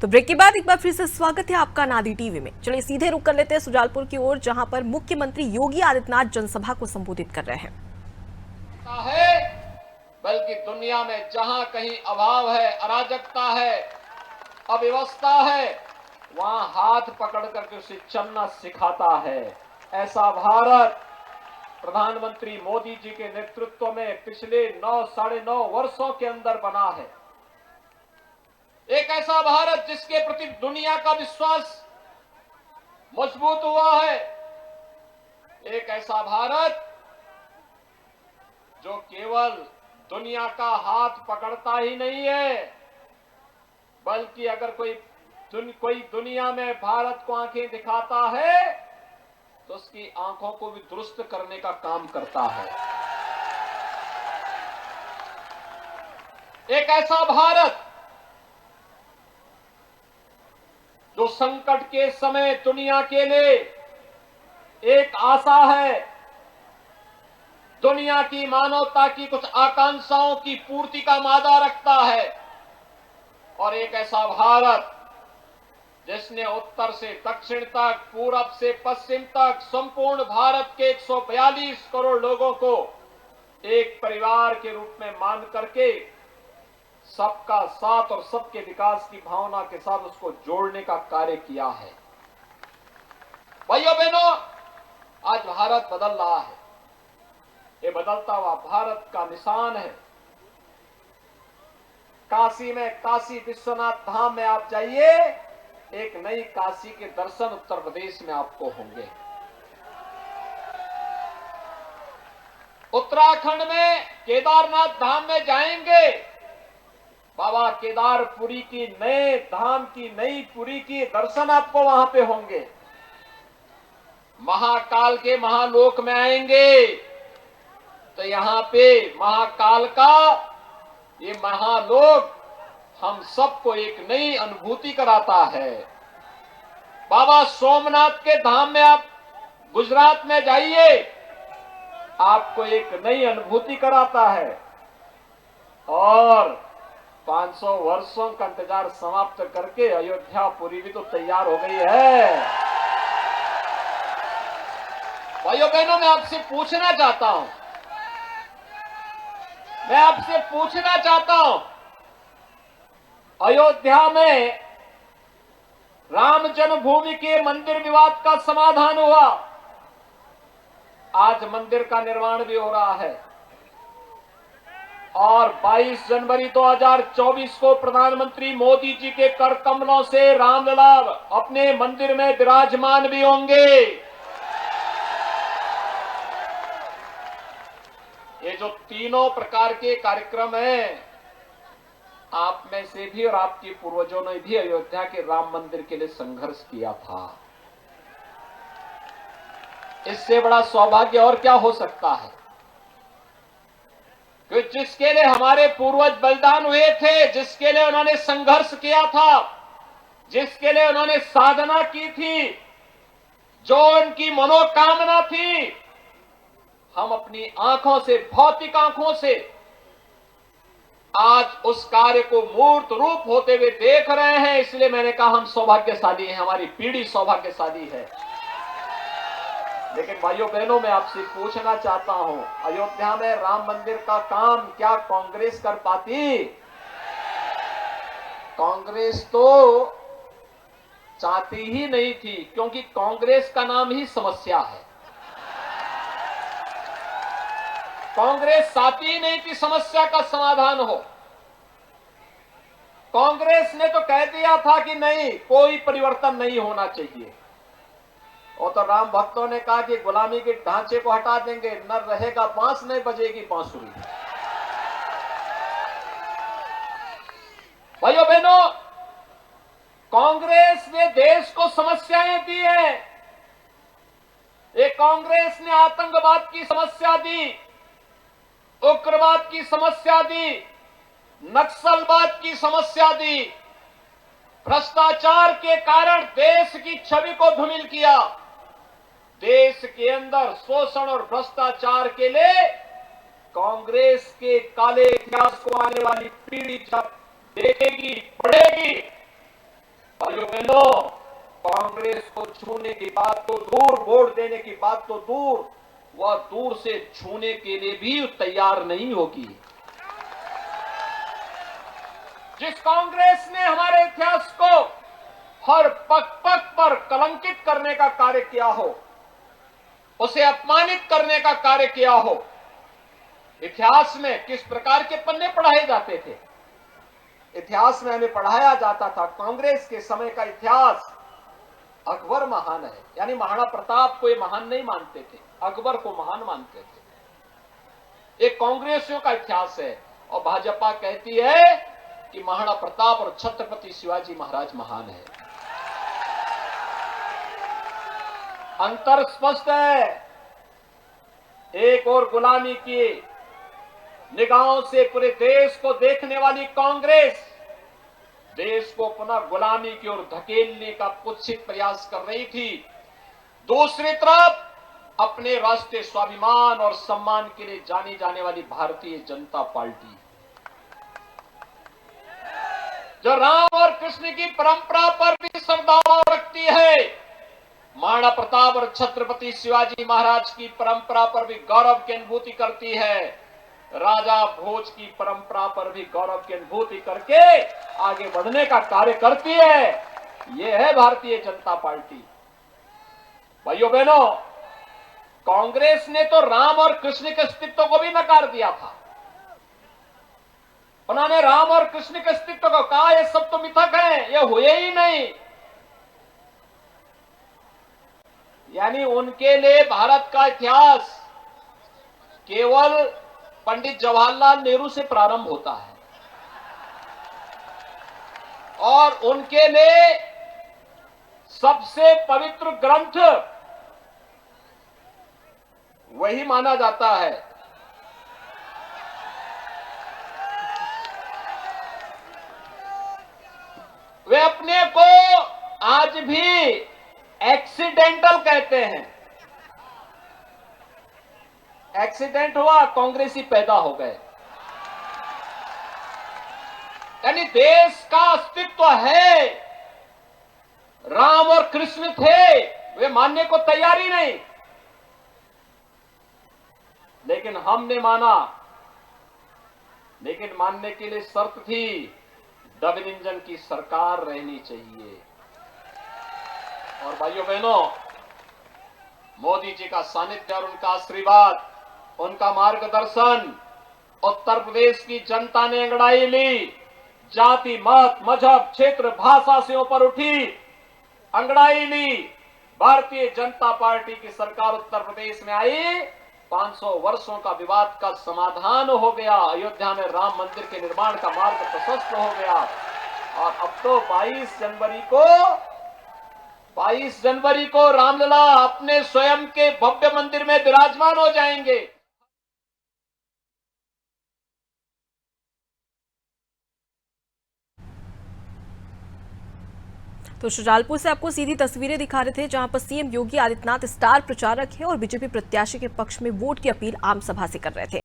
तो ब्रेक के बाद एक बार फिर से स्वागत है आपका नादी टीवी में। चलिए सीधे रुक कर लेते हैं सुजालपुर की ओर, जहां पर मुख्यमंत्री योगी आदित्यनाथ जनसभा को संबोधित कर रहे हैं। बल्कि दुनिया में जहां कहीं अभाव है, अराजकता है, अव्यवस्था है, वहां हाथ पकड़ करके उसे चलना सिखाता है। ऐसा भारत प्रधानमंत्री मोदी जी के नेतृत्व में पिछले 9-9.5 वर्षों के अंदर बना है। एक ऐसा भारत जिसके प्रति दुनिया का विश्वास मजबूत हुआ है। एक ऐसा भारत जो केवल दुनिया का हाथ पकड़ता ही नहीं है, बल्कि अगर कोई दुनिया में भारत को आंखें दिखाता है तो उसकी आंखों को भी दुरुस्त करने का काम करता है। एक ऐसा भारत जो संकट के समय दुनिया के लिए एक आशा है, दुनिया की मानवता की कुछ आकांक्षाओं की पूर्ति का मादा रखता है। और एक ऐसा भारत जिसने उत्तर से दक्षिण तक, पूरब से पश्चिम तक संपूर्ण भारत के 142 करोड़ लोगों को एक परिवार के रूप में मान करके सबका साथ और सबके विकास की भावना के साथ उसको जोड़ने का कार्य किया है। भाइयों बहनों, आज भारत बदल रहा है। ये बदलता हुआ भारत का निशान है। काशी में काशी विश्वनाथ धाम में आप जाइए, एक नई काशी के दर्शन उत्तर प्रदेश में आपको होंगे। उत्तराखंड में केदारनाथ धाम में जाएंगे, बाबा केदारपुरी की नए धाम की नई पुरी की दर्शन आपको वहां पे होंगे। महाकाल के महालोक में आएंगे तो यहां पे महाकाल का ये महालोक हम सबको एक नई अनुभूति कराता है। बाबा सोमनाथ के धाम में आप गुजरात में जाइए, आपको एक नई अनुभूति कराता है। और 500 वर्षों का इंतजार समाप्त करके अयोध्या पुरी भी तो तैयार हो गई है। भाइयों बहनों, मैं आपसे पूछना चाहता हूं, अयोध्या में राम जन्मभूमि के मंदिर विवाद का समाधान हुआ। आज मंदिर का निर्माण भी हो रहा है और 22 जनवरी 2024 को प्रधानमंत्री मोदी जी के कर कमलों से रामलला अपने मंदिर में विराजमान भी होंगे। ये जो तीनों प्रकार के कार्यक्रम हैं, आप में से भी और आपके पूर्वजों ने भी अयोध्या के राम मंदिर के लिए संघर्ष किया था। इससे बड़ा सौभाग्य और क्या हो सकता है कि जिसके लिए हमारे पूर्वज बलिदान हुए थे, जिसके लिए उन्होंने संघर्ष किया था, जिसके लिए उन्होंने साधना की थी, जो उनकी मनोकामना थी, हम अपनी आंखों से, भौतिक आंखों से आज उस कार्य को मूर्त रूप होते हुए देख रहे हैं। इसलिए मैंने कहा हम सौभाग्यशाली हैं, हमारी पीढ़ी सौभाग्यशाली है। लेकिन भाइयों बहनों, मैं आपसे पूछना चाहता हूं, अयोध्या में राम मंदिर का काम क्या कांग्रेस कर पाती? कांग्रेस तो चाहती ही नहीं थी, क्योंकि कांग्रेस का नाम ही समस्या है। कांग्रेस चाहती ही नहीं थी समस्या का समाधान हो। कांग्रेस ने तो कह दिया था कि नहीं, कोई परिवर्तन नहीं होना चाहिए। और तो राम भक्तों ने कहा कि गुलामी के ढांचे को हटा देंगे, न रहेगा बांस, नहीं बजेगी बांसुरी। भाइयों बहनों, कांग्रेस ने देश को समस्याएं दी है। एक कांग्रेस ने आतंकवाद की समस्या दी, उग्रवाद की समस्या दी, नक्सलवाद की समस्या दी, भ्रष्टाचार के कारण देश की छवि को धूमिल किया। देश के अंदर शोषण और भ्रष्टाचार के लिए कांग्रेस के काले इतिहास को आने वाली पीढ़ी जब देखेगी, पढ़ेगी, बहनों, कांग्रेस को छूने की बात तो दूर, वोट देने की बात तो दूर, वह दूर से छूने के लिए भी तैयार नहीं होगी। जिस कांग्रेस ने हमारे इतिहास को हर पग पग पर कलंकित करने का कार्य किया हो, उसे अपमानित करने का कार्य किया हो, इतिहास में किस प्रकार के पन्ने पढ़ाए जाते थे? इतिहास में हमें पढ़ाया जाता था कांग्रेस के समय का इतिहास, अकबर महान है, यानी महाराणा प्रताप को ये महान नहीं मानते थे, अकबर को महान मानते थे। एक कांग्रेसियों का इतिहास है। और भाजपा कहती है कि महाराणा प्रताप और छत्रपति शिवाजी महाराज महान है। अंतर स्पष्ट है। एक और गुलामी की निगाहों से पूरे देश को देखने वाली कांग्रेस देश को पुनः गुलामी की ओर धकेलने का कुत्सित प्रयास कर रही थी। दूसरी तरफ अपने राष्ट्रीय स्वाभिमान और सम्मान के लिए जानी जाने वाली भारतीय जनता पार्टी, जो राम और कृष्ण की परंपरा पर भी श्रद्धा रखती है, महाराणा प्रताप और छत्रपति शिवाजी महाराज की परंपरा पर भी गौरव की अनुभूति करती है, राजा भोज की परंपरा पर भी गौरव की अनुभूति करके आगे बढ़ने का कार्य करती है। यह है भारतीय जनता पार्टी। भाइयों बहनों, कांग्रेस ने तो राम और कृष्ण के अस्तित्व को भी नकार दिया था। उन्होंने राम और कृष्ण के अस्तित्व को कहा ये सब तो मिथक है, ये हुए ही नहीं। यानी उनके लिए भारत का इतिहास केवल पंडित जवाहरलाल नेहरू से प्रारंभ होता है और उनके लिए सबसे पवित्र ग्रंथ वही माना जाता है। वे अपने को आज भी एक्सीडेंटल कहते हैं। एक्सीडेंट हुआ, कांग्रेसी पैदा हो गए। यानी देश का अस्तित्व है, राम और कृष्ण थे, वे मानने को तैयार ही नहीं, लेकिन हमने माना। लेकिन मानने के लिए शर्त थी, डबल इंजन की सरकार रहनी चाहिए। और भाइयों बहनों, मोदी जी का सानिध्य और उनका आशीर्वाद, उनका मार्गदर्शन उत्तर प्रदेश की जनता ने अंगड़ाई ली। जाति, मत, मजहब, क्षेत्र, भाषा से ऊपर उठी, अंगड़ाई ली। भारतीय जनता पार्टी की सरकार उत्तर प्रदेश में आई, 500 वर्षों का विवाद का समाधान हो गया। अयोध्या में राम मंदिर के निर्माण का मार्ग प्रशस्त हो गया। और अब तो 22 जनवरी को रामलला अपने स्वयं के भव्य मंदिर में विराजमान हो जाएंगे। तो शुजालपुर से आपको सीधी तस्वीरें दिखा रहे थे, जहां पर सीएम योगी आदित्यनाथ स्टार प्रचारक हैं और बीजेपी प्रत्याशी के पक्ष में वोट की अपील आम सभा से कर रहे थे।